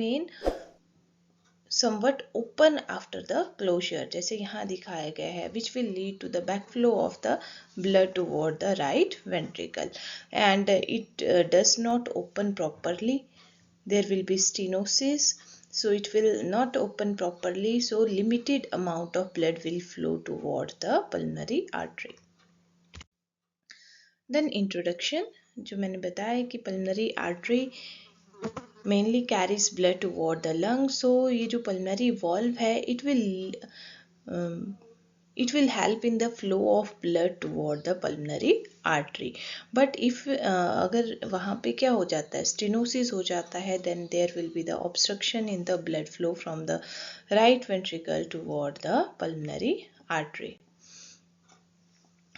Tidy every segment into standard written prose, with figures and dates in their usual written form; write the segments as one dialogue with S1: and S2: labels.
S1: remain somewhat open after the closure, जैसे यहाँ दिखाया गया है, which will lead to the backflow of the blood toward the right ventricle, and it does not open properly. There will be stenosis, so it will not open properly, so limited amount of blood will flow toward the pulmonary artery. Then introduction, जो मैंने बताया कि pulmonary artery mainly carries blood toward the lungs. So ये जो pulmonary valve है, it will help in the flow of blood toward the pulmonary artery. But if अगर वहाँ पे क्या हो जाता है, stenosis हो जाता है, then there will be the obstruction in the blood flow from the right ventricle toward the pulmonary artery.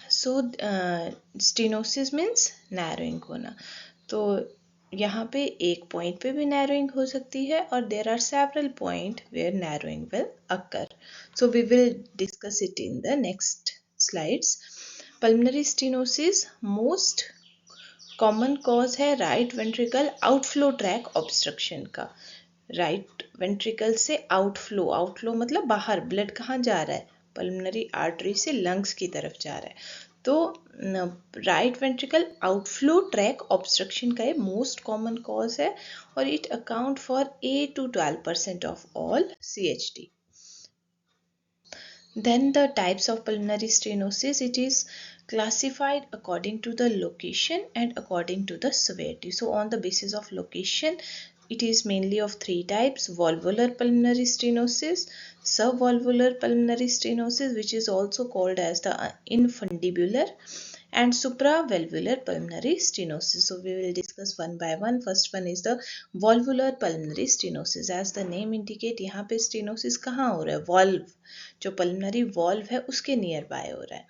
S1: So stenosis means narrowing होना. तो यहाँ पे एक पॉइंट पे भी नैरोइंग हो सकती है और there are several point where narrowing will occur. So we will discuss it in the next slides. Pulmonary stenosis most common cause है right ventricle outflow tract obstruction का. राइट वेंट्रिकल से outflow, outflow मतलब बाहर, blood कहाँ जा रहा है, pulmonary artery से लंग्स की तरफ जा रहा है. तो right ventricle outflow tract obstruction का ये मोस्ट कॉमन कॉज है और it account for 8 to 12% of all CHD. Then the types of pulmonary stenosis, it is classified according to the location and according to the severity. So on the basis of location, it is mainly of three types: valvular pulmonary stenosis, subvalvular pulmonary stenosis, which is also called as the infundibular, and supravalvular pulmonary stenosis. So we will discuss one by one. First one is the valvular pulmonary stenosis. As the name indicate, यहाँ पे stenosis कहाँ हो रहा है, valve, जो pulmonary valve है उसके near by हो रहा है.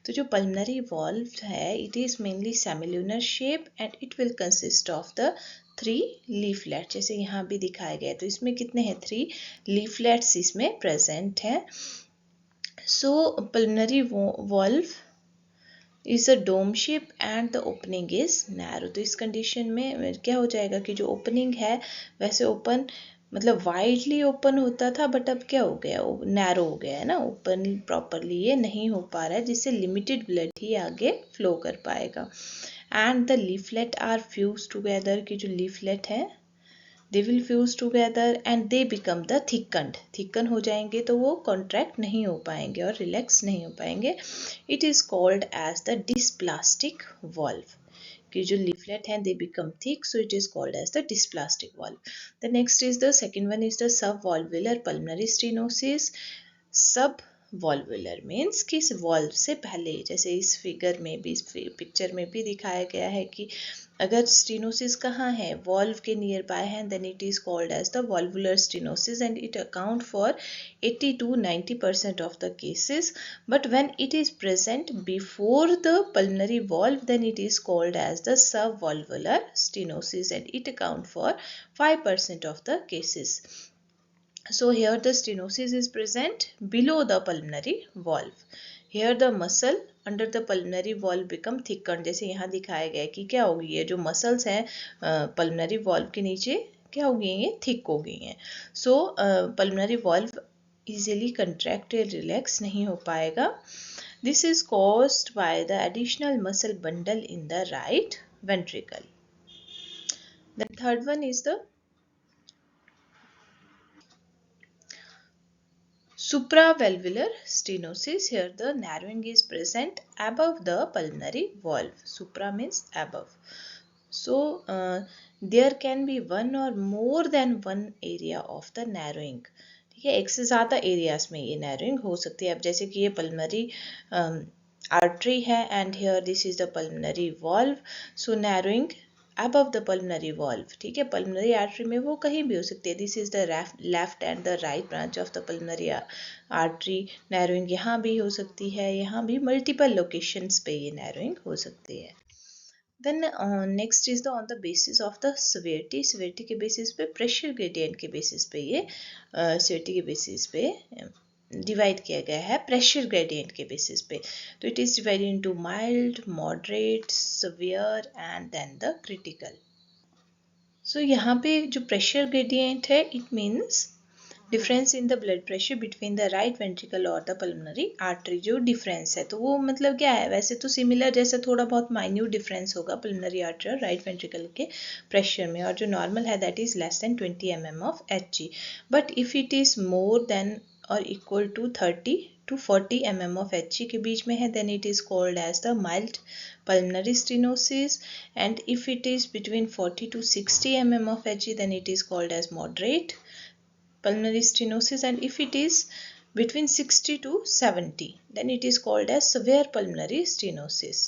S1: तो जो pulmonary valve है, it is mainly semilunar shape and it will consist of the 3 leaflets. जैसे यहाँ भी दिखाया गया है, तो इसमें कितने हैं, 3 leaflets इसमें present हैं. So pulmonary valve is a dome shape and the opening is narrow. तो इस कंडीशन में क्या हो जाएगा कि जो ओपनिंग है वैसे ओपन मतलब वाइडली ओपन होता था, बट अब क्या हो गया, नैरो हो गया है ना, ओपन प्रॉपरली ये नहीं हो पा रहा है, जिससे लिमिटेड ब्लड ही आगे फ्लो कर पाएगा. And the leaflet are fuse together, की जो लीफलेट है they will fuse together and they become the thickened. Thicken हो जाएंगे तो वो कॉन्ट्रैक्ट नहीं हो पाएंगे और रिलैक्स नहीं हो पाएंगे. It is called as the dysplastic valve. कि जो लीफलेट हैं they become thick, so it is called as the dysplastic valve. The next is the second one is the subvalvular pulmonary stenosis. Subvalvular means कि इस valve से पहले, जैसे इस figure में भी, इस पिक्चर में भी दिखाया गया है कि अगर स्टेनोसिस कहाँ है, वॉल्व के नियर बाय है, then it is called as the valvular stenosis and it account for 80 to 90% of the cases. But when it is present before the pulmonary valve, then it is called as the subvalvular stenosis and it account for 5% of the cases. So here the stenosis is present below the pulmonary valve. Here the muscle under the pulmonary valve become thickened. जैसे यहाँ दिखाया गया है कि क्या हो गई है, जो मसल्स हैं pulmonary valve के नीचे क्या हो गई हैं, थिक हो गई हैं. So pulmonary valve easily contract or relax नहीं हो पाएगा. This is caused by the additional muscle bundle in the right ventricle. The third one is the supravalvular stenosis. Here the narrowing is present above the pulmonary valve. Supra means above. So there can be one or more than one area of the narrowing. ठीक है, एक से ज़्यादा areas में ये narrowing हो सकती है. अब जैसे कि ये पल्मनरी आर्टरी है and here this is the pulmonary valve, so narrowing above the pulmonary valve. ठीक है, pulmonary artery में वो कहीं भी हो सकती है. This is the left and the right branch of the pulmonary artery. Narrowing यहाँ भी हो सकती है, यहाँ भी मल्टीपल लोकेशंस पे ये नैरोइंग हो सकती है. Then next is the on the basis of the severity. severity के basis पे, pressure gradient के basis पे ये severity के basis पे डिवाइड किया गया है, प्रेशर ग्रेडियंट के बेसिस पे. तो it is divided into mild, moderate, severe and then the critical. So यहाँ पे जो प्रेशर ग्रेडियंट है, it means difference in the blood pressure between the right ventricle और द पल्मोनरी आर्टरी, जो difference है तो वो मतलब क्या है, वैसे तो सिमिलर जैसे थोड़ा बहुत माइन्यूट डिफरेंस होगा पल्मोनरी आर्टरी और राइट वेंट्रिकल के प्रेशर में, और जो नॉर्मल है that is less than 20 mm of Hg, but if it is more than और equal to 30 to 40 mm of Hg के बीच में है, then it is called as the mild pulmonary stenosis, and if it is between 40 to 60 mm of Hg, then it is called as moderate pulmonary stenosis, and if it is between 60 to 70, then it is called as severe pulmonary stenosis,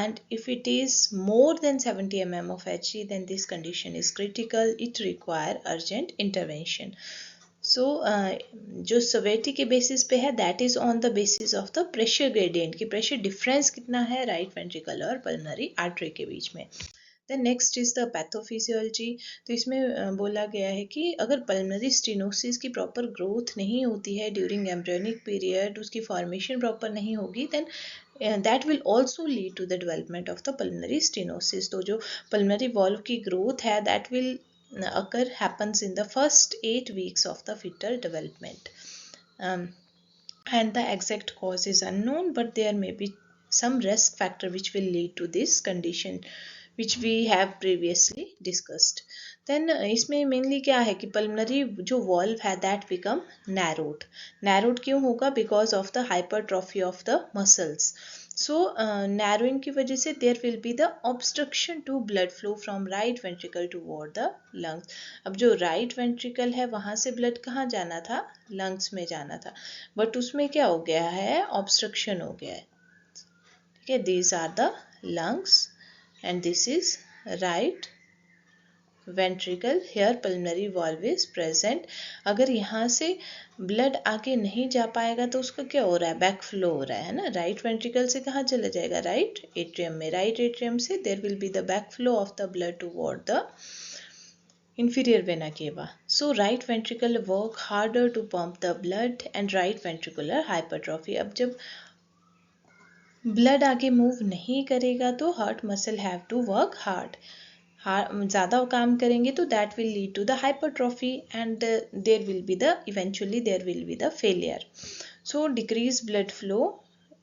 S1: and if it is more than 70 mm of Hg, then this condition is critical, it require urgent intervention. सो जो सवेटी के basis पे है that is on the basis of the pressure gradient की pressure difference कितना है right ventricle और pulmonary artery के बीच में. Then next is the pathophysiology. तो इसमें बोला गया है कि अगर पल्मोनरी स्टेनोसिस की प्रॉपर ग्रोथ नहीं होती है ड्यूरिंग एम्ब्रियोनिक पीरियड, उसकी फॉर्मेशन प्रॉपर नहीं होगी, then that will also lead to the development of the pulmonary stenosis. तो जो pulmonary valve की growth है that will occur happens in the first 8 weeks of the fetal development, and the exact cause is unknown, but there may be some risk factor which will lead to this condition which we have previously discussed. Then इसमें mainly क्या है कि pulmonary जो valve है that become narrowed क्यों होगा, because of the hypertrophy of the muscles. So narrowing की वजह से there will be the obstruction to blood flow from right ventricle toward the lungs. अब जो right ventricle है वहाँ से blood कहाँ जाना था, lungs में जाना था, but उसमें क्या हो गया है, obstruction हो गया है. ठीक है, these are the lungs and this is right ventricle. Here pulmonary valve is present. अगर यहाँ से ब्लड आगे नहीं जा पाएगा तो उसका क्या हो रहा है, बैक फ्लो हो रहा है ना. राइट वेंट्रिकल से कहाँ चला जाएगा, राइट एट्रियम में. राइट एट्रियम से there will be the back flow of the blood toward the inferior vena cava. So right ventricle work harder to pump the blood and right ventricular hypertrophy. अब जब blood आगे move नहीं करेगा तो heart muscle have to work hard. ज़्यादा काम करेंगे तो that will lead to the hypertrophy and there will be the eventually there will be the failure. So decrease blood flow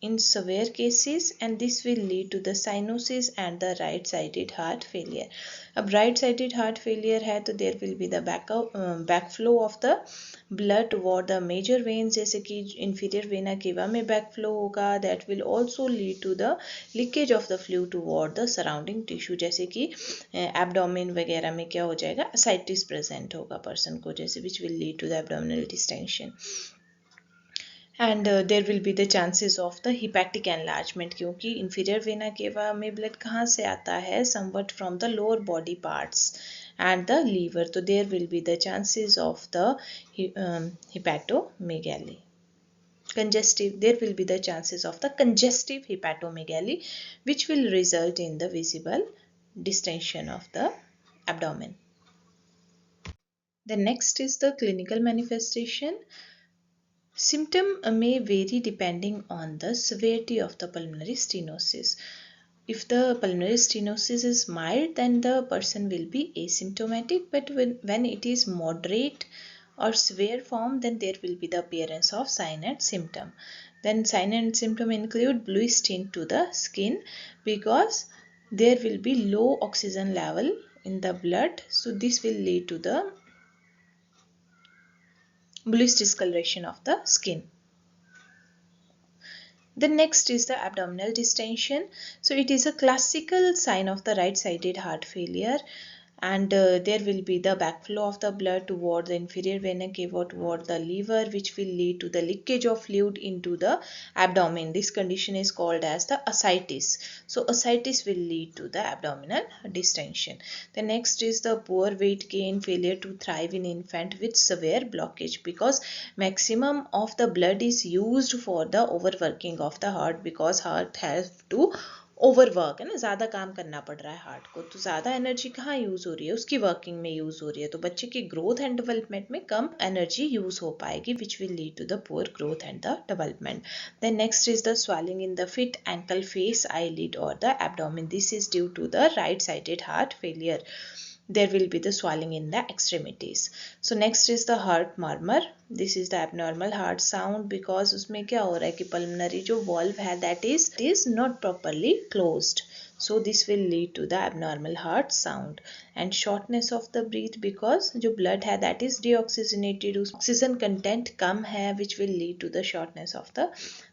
S1: in severe cases and this will lead to the cyanosis and the right sided heart failure. अब right sided heart failure है तो there will be the backflow of the blood toward the major veins, जैसे कि inferior vena cava में backflow होगा. that will also lead to the leakage of the fluid toward the surrounding tissue, जैसे कि abdomen वगैरह में क्या हो जाएगा, ascites present होगा person को, जैसे which will lead to the abdominal distension. And there will be the chances of the hepatic enlargement, क्योंकि इंफीरियर वेना केवा में ब्लड कहाँ से आता है, somewhat from the lower body parts and the liver, तो there will be the chances of the hepatomegaly. Congestive, there will be the chances of the congestive hepatomegaly which will result in the visible distension of the abdomen. The next is the clinical manifestation. Symptom may vary depending on the severity of the pulmonary stenosis. If the pulmonary stenosis is mild, then the person will be asymptomatic, but when it is moderate or severe form, then there will be the appearance of sign and symptom. Then sign and symptom include bluish tint to the skin because there will be low oxygen level in the blood, so this will lead to the bluish discoloration of the skin. The next is the abdominal distension. So it is a classical sign of the right sided heart failure, and there will be the backflow of the blood toward the inferior vena cava toward the liver, which will lead to the leakage of fluid into the abdomen. This condition is called as the ascites. So ascites will lead to the abdominal distension. The next is the poor weight gain, failure to thrive in infant with severe blockage, because maximum of the blood is used for the overworking of the heart, because heart has to overwork है ना, ज़्यादा काम करना पड़ रहा है heart को, तो ज़्यादा एनर्जी कहाँ यूज़ हो रही है, उसकी वर्किंग में यूज़ हो रही है, तो बच्चे की ग्रोथ एंड डेवलपमेंट में कम एनर्जी यूज़ हो पाएगी, which will lead to the poor growth and the development. Then next is the swelling in the feet, ankle, face, eyelid or the abdomen. This is due to the right sided heart failure. there will be the swelling in the extremities. So next is the heart murmur. This is the abnormal heart sound because उसमें क्या हो रहा है कि pulmonary जो valve है that is not properly closed. So this will lead to the abnormal heart sound. And shortness of the breath because जो blood है that is deoxygenated, oxygen content कम है which will lead to the shortness of the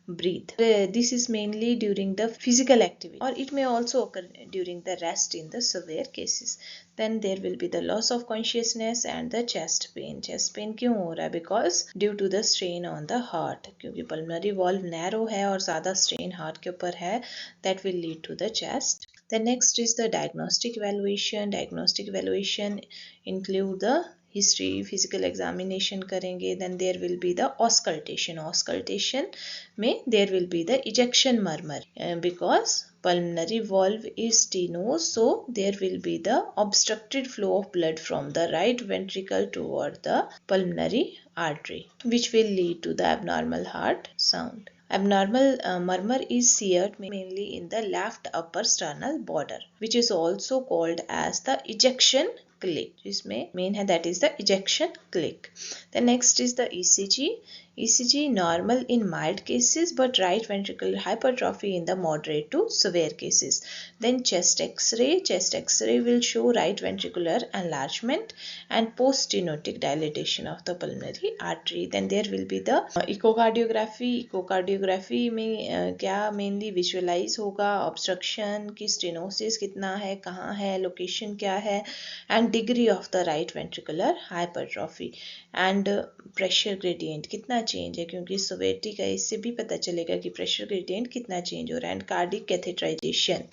S1: breath. This is mainly during the physical activity or it may also occur during the rest in the severe cases. Then there will be the loss of consciousness and the chest pain. Chest pain क्यों हो रहा है? Because due to the strain on the heart. क्योंकि pulmonary valve narrow है और ज़्यादा strain heart के ऊपर है, that will lead to the chest. The next is the diagnostic evaluation. Diagnostic evaluation include the history, physical examination करेंगे. Then there will be the auscultation. Auscultation में there will be the ejection murmur because pulmonary valve is stenosed, so there will be the obstructed flow of blood from the right ventricle toward the pulmonary artery, which will lead to the abnormal heart sound. Abnormal murmur is heard mainly in the left upper sternal border, which is also called as the ejection click. जिसमें main है that is the ejection click. The next is the ECG. ECG normal in mild cases but right ventricular hypertrophy in the moderate to severe cases. Then chest X-ray. Chest X-ray will show right ventricular enlargement and post-stenotic dilatation of the pulmonary artery. Then there will be the echocardiography. Echocardiography में क्या mainly visualize होगा obstruction की stenosis कितना है, कहाँ है, location क्या है, and degree of the right ventricular hypertrophy and pressure gradient कितना चेंज है, क्योंकि severity का इससे भी पता चलेगा कि pressure gradient कितना चेंज हो रहा है, and cardiac catheterization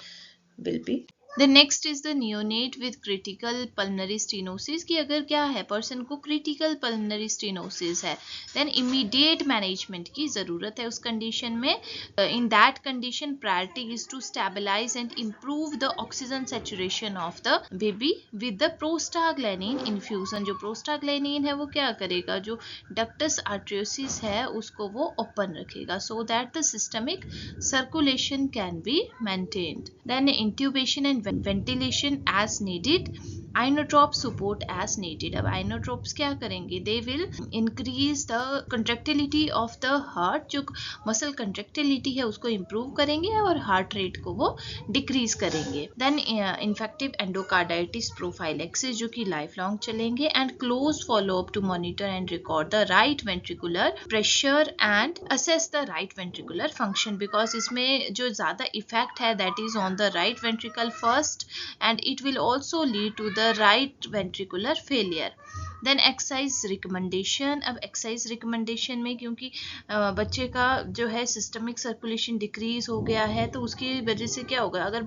S1: will be. The next is the neonate with critical pulmonary stenosis कि अगर क्या है person को critical pulmonary stenosis है, then immediate management की ज़रूरत है उस condition में. In that condition priority is to stabilize and improve the oxygen saturation of the baby with the prostaglandin infusion. जो prostaglandin है वो क्या करेगा, जो ductus arteriosus है उसको वो open रखेगा so that the systemic circulation can be maintained. Then intubation and ventilation as needed. Inotrope support as needed. अब inotropes क्या करेंगे, they will increase the contractility of the heart. जो muscle contractility है उसको improve करेंगे और heart rate को वो decrease करेंगे. Then infective endocarditis prophylaxis जो कि lifelong चलेंगे and close follow up to monitor and record the right ventricular pressure and assess the right ventricular function because इसमें जो ज़्यादा effect है that is on the right ventricle first and it will also lead to the right ventricular failure. Then exercise recommendation. अब exercise recommendation में क्योंकि बच्चे का जो है systemic circulation decrease हो गया है तो उसकी वजह से क्या होगा, अगर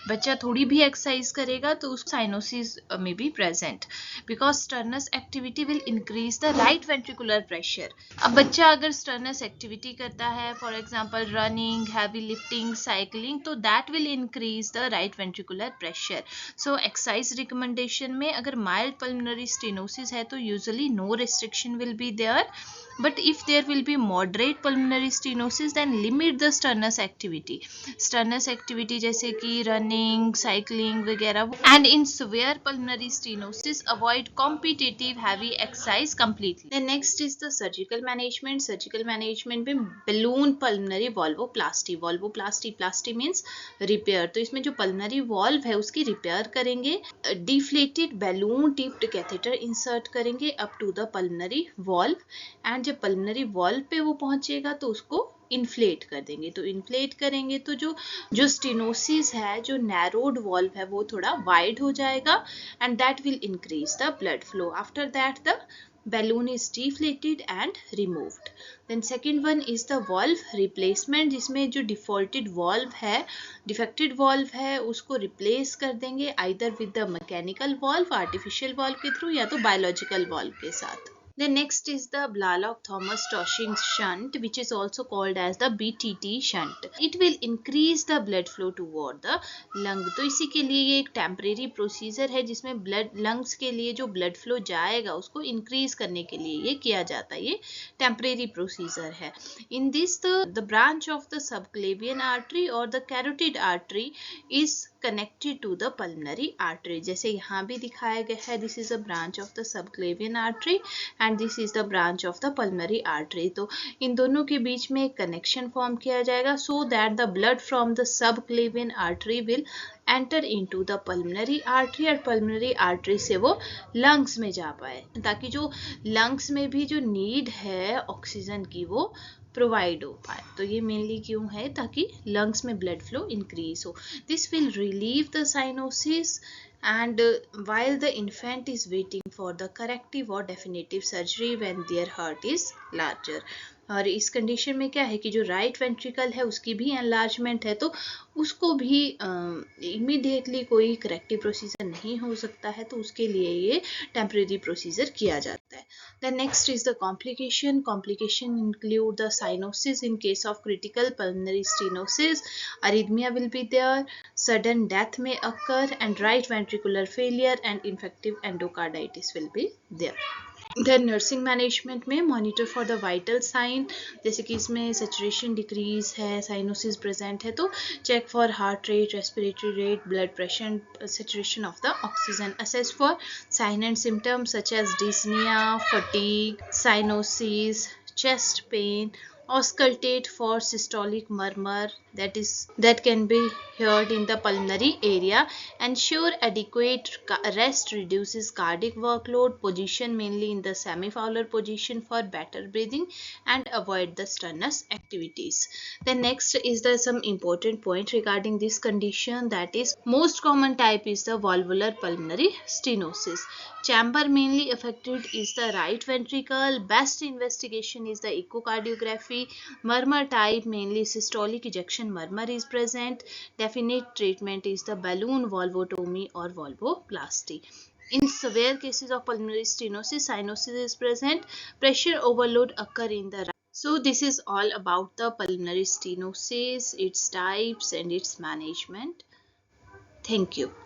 S1: बच्चा थोड़ी भी exercise करेगा तो उस cyanosis may be present because sternus activity will increase the right ventricular pressure. अब बच्चा अगर sternus activity करता है for example running, heavy lifting, cycling, तो that will increase the right ventricular pressure. So exercise recommendation में अगर mild pulmonary stenosis है तो usually no restriction will be there, but if there will be moderate pulmonary stenosis then limit the sternus activity. Sternus activity जैसे कि running, cycling वगैरह. And in severe pulmonary stenosis avoid competitive heavy exercise completely. Then next is the surgical management. Surgical management में balloon pulmonary valvoplasty. Valvoplasty means repair. तो इसमें जो pulmonary valve है उसकी repair करेंगे. Deflated balloon tipped catheter insert करेंगे up to the pulmonary valve and जब pulmonary valve पे वो पहुंचेगा तो उसको इन्फ्लेट कर देंगे. तो इन्फ्लेट करेंगे तो जो स्टेनोसिस है, जो नैरोड वॉल्व है वो थोड़ा वाइड हो जाएगा and that will increase the blood flow. After that the balloon is deflated and removed. Then second one is the valve replacement जिसमें जो defaulted valve है, defected valve है उसको replace कर देंगे either with the mechanical valve, artificial valve के through या तो biological valve के साथ. The next is the Blalock-Thomas-Toshing shunt, which is also called as the BTT shunt. It will increase the blood flow toward the lung. तो इसी के लिए ये एक temporary procedure है जिसमें lungs के लिए जो blood flow जाएगा उसको increase करने के लिए ये किया जाता है. ये temporary procedure है. In this the branch of the subclavian artery or the carotid artery is connected to the pulmonary artery. जैसे यहाँ भी दिखाया गया है, this is a branch of the subclavian artery and this is the branch of the pulmonary artery. तो इन दोनों के बीच में एक कनेक्शन फॉर्म किया जाएगा so that the blood from the subclavian artery will enter into the pulmonary artery और pulmonary artery से वो lungs में जा पाए, ताकि जो lungs में भी जो नीड है ऑक्सीजन की वो प्रोवाइड हो पाए. तो ये मेनली क्यों है, ताकि लंग्स में ब्लड फ्लो इंक्रीज हो. This will relieve the cyanosis and while the infant is waiting for the corrective or definitive surgery when their heart is larger. और इस कंडीशन में क्या है कि जो राइट वेंट्रिकल है उसकी भी एनलार्जमेंट है, तो उसको भी इमीडिएटली कोई करेक्टिव प्रोसीजर नहीं हो सकता है, तो उसके लिए ये टेम्परेरी प्रोसीजर किया जाता है. The next is the complication include the cyanosis in case of critical pulmonary stenosis, arrhythmia will be there, sudden death में occur and right ventricular failure and infective endocarditis will be there. Then nursing management में monitor for the vital sign, जैसे कि इसमें saturation decrease है, cyanosis present है, तो check for heart rate, respiratory rate, blood pressure, saturation of the oxygen. Assess for sign and symptoms such as dyspnoea, fatigue, cyanosis, chest pain, auscultate for systolic murmur that can be heard in the pulmonary area. Ensure adequate rest reduces cardiac workload. Position mainly in the semi-fowler position for better breathing and avoid the strenuous activities. Then next is the some important point regarding this condition, that is most common type is the valvular pulmonary stenosis. Chamber mainly affected is the right ventricle. Best investigation is the echocardiography. Murmur type mainly systolic ejection murmur is present. Definite treatment is the balloon valvotomy or valvoplasty. In severe cases of pulmonary stenosis, cyanosis is present. Pressure overload occur in the right. So this is all about the pulmonary stenosis, its types and its management. Thank you.